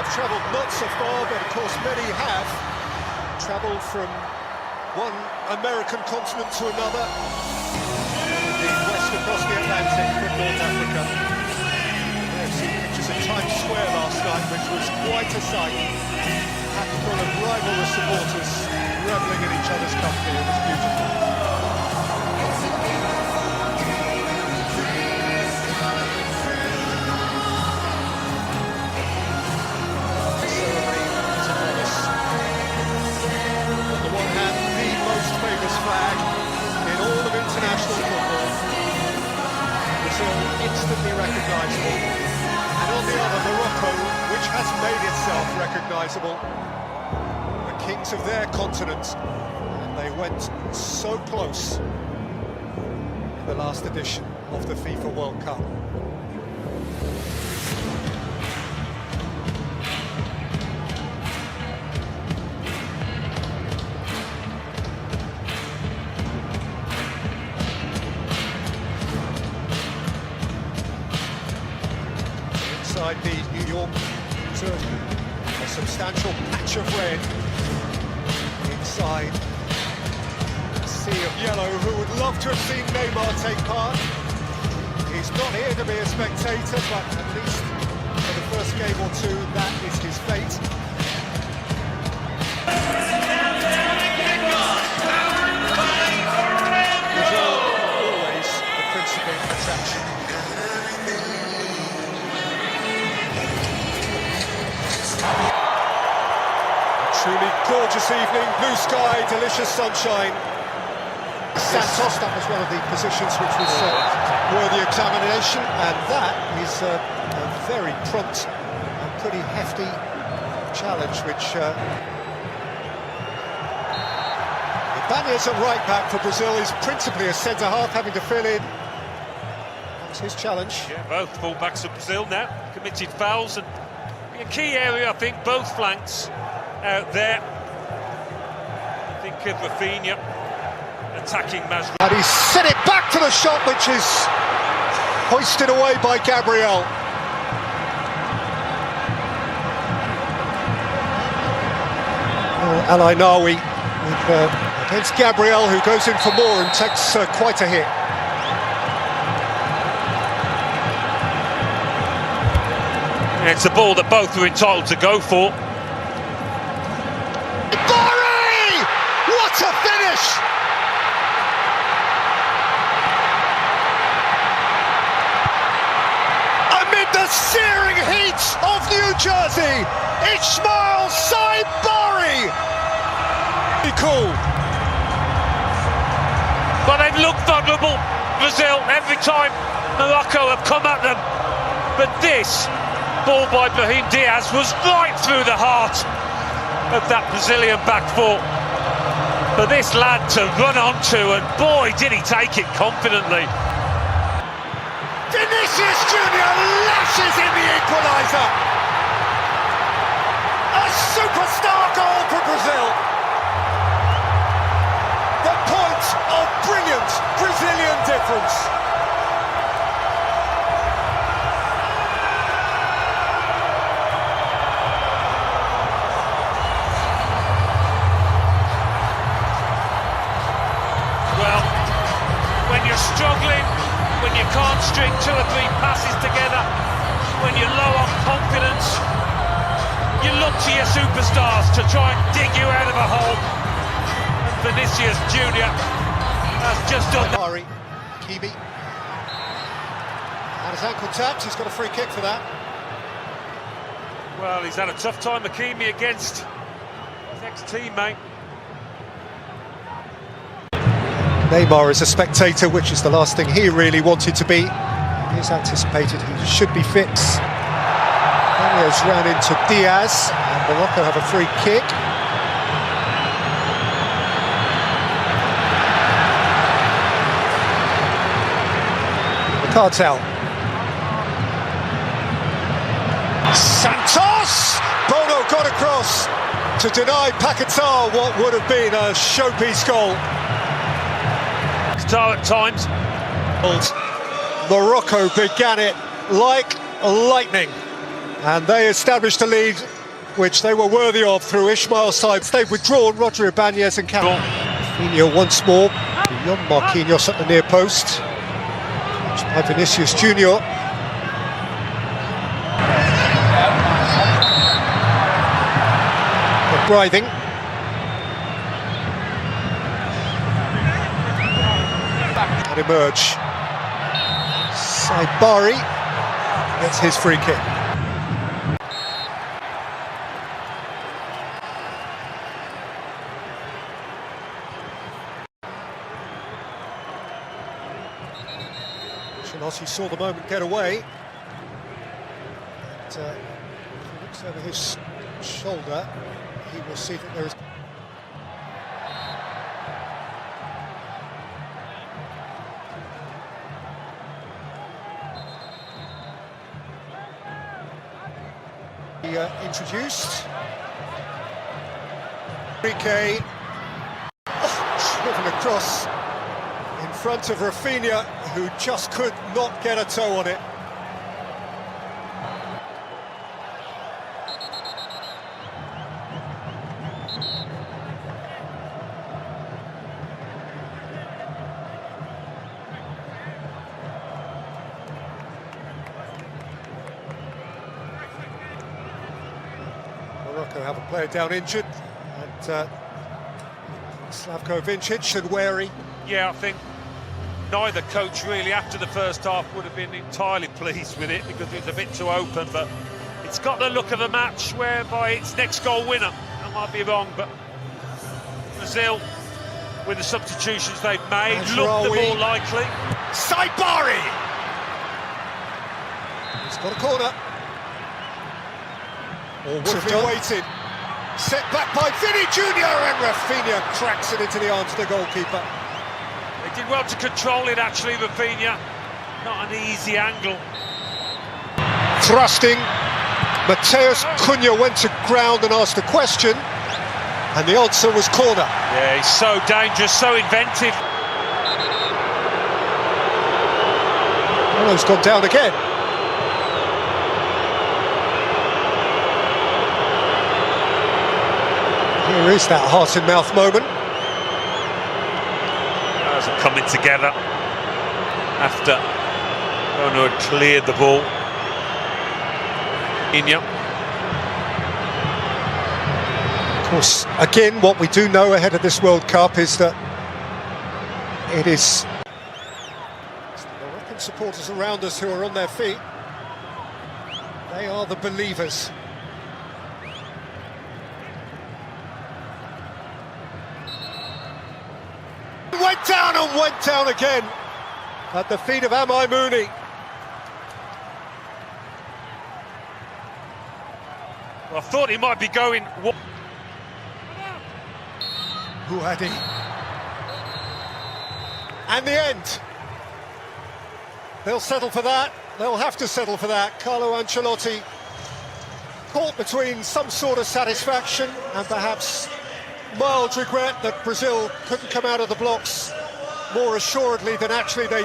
I've travelled not so far, but of course many have travelled from one American continent to another, indeed west across the Atlantic from North Africa. I've seen pictures of Times Square last night, which was quite a sight. Packed full of rivalrous supporters revelling in each other's company. It was beautiful. Flag in all of international football. Brazil instantly recognisable, and on the other Morocco, which has made itself recognisable, the kings of their continent, and they went so close in the last edition of the FIFA World Cup. Inside the New York turkey, a substantial patch of red. Inside a sea of yellow. Who would love to have seen Neymar take part? He's not here to be a spectator, but at least for the first game or two, that is his fate. Brazil, always the principal attraction. Truly gorgeous evening, blue sky, delicious sunshine. Santos, that was one of the positions which was worthy examination, and that is a very prompt and pretty hefty challenge, which Ibanez at right back for Brazil is principally a centre-half, having to fill in. That was his challenge. Yeah, both full-backs of Brazil now committed fouls, and a key area, I think, both flanks out there. Think of Rafinha attacking Mazraoui. And he's sent it back to the shot, which is hoisted away by Gabriel. Al-Ainawi against Gabriel, who goes in for more and takes quite a hit. It's a ball that both were entitled to go for. What a finish! Amid the searing heat of New Jersey, Ismail Saibari! Be cool. But they've looked vulnerable, Brazil, every time Morocco have come at them. But this ball by Brahim Diaz was right through the heart of that Brazilian back four. For this lad to run onto, and boy did he take it confidently. Vinicius Junior lashes in the equaliser. A superstar goal for Brazil. The point of brilliant Brazilian difference. Struggling, when you can't string 2 or 3 passes together, when you're low on confidence, you look to your superstars to try and dig you out of a hole. And Vinicius Junior has just done that. Kiwi. And his ankle tapped, he's got a free kick for that. Well, he's had a tough time, Hakimi, against his ex-teammate. Neymar is a spectator, which is the last thing he really wanted to be. He is anticipated he should be fit. Daniels ran into Diaz, and Morocco have a free kick. The cartel. Santos! Bono got across to deny Paquetá what would have been a showpiece goal. At times. Morocco began it like lightning. And they established a lead which they were worthy of through Ismail's side. They've withdrawn Roger Ibanez and Rafinha once more. Beyond Marquinhos at the near post. By Vinicius Junior. They're writhing. And emerge. Saibari gets his free kick. He saw the moment get away. But, if he looks over his shoulder, he will see that there is. Introduced. Enrique driven across in front of Rafinha, who just could not get a toe on it. Morocco have a player down injured, and Slavko Vincic and wary. Yeah, I think neither coach really after the first half would have been entirely pleased with it because it was a bit too open, but it's got the look of a match whereby it's next goal winner. I might be wrong, but Brazil, with the substitutions they've made, look the more likely. Saibari! He's got a corner. Or would have been waited. Set back by Vinny Junior, and Rafinha cracks it into the arms of the goalkeeper. They did well to control it, actually, Rafinha. Not an easy angle. Thrusting. Mateus Cunha went to ground and asked a question, and the answer was corner. Yeah, he's so dangerous, so inventive. Oh, he's gone down again. Here is that heart-in-mouth moment. As are coming together after Ono had cleared the ball. Of course, again, what we do know ahead of this World Cup is that it is the Moroccan supporters around us who are on their feet. They are the believers. Went down again at the feet of Amai Mooney. Well, I thought he might be going. Houadi. And the end. They'll settle for that. They'll have to settle for that. Carlo Ancelotti caught between some sort of satisfaction and perhaps mild regret that Brazil couldn't come out of the blocks more assuredly than actually they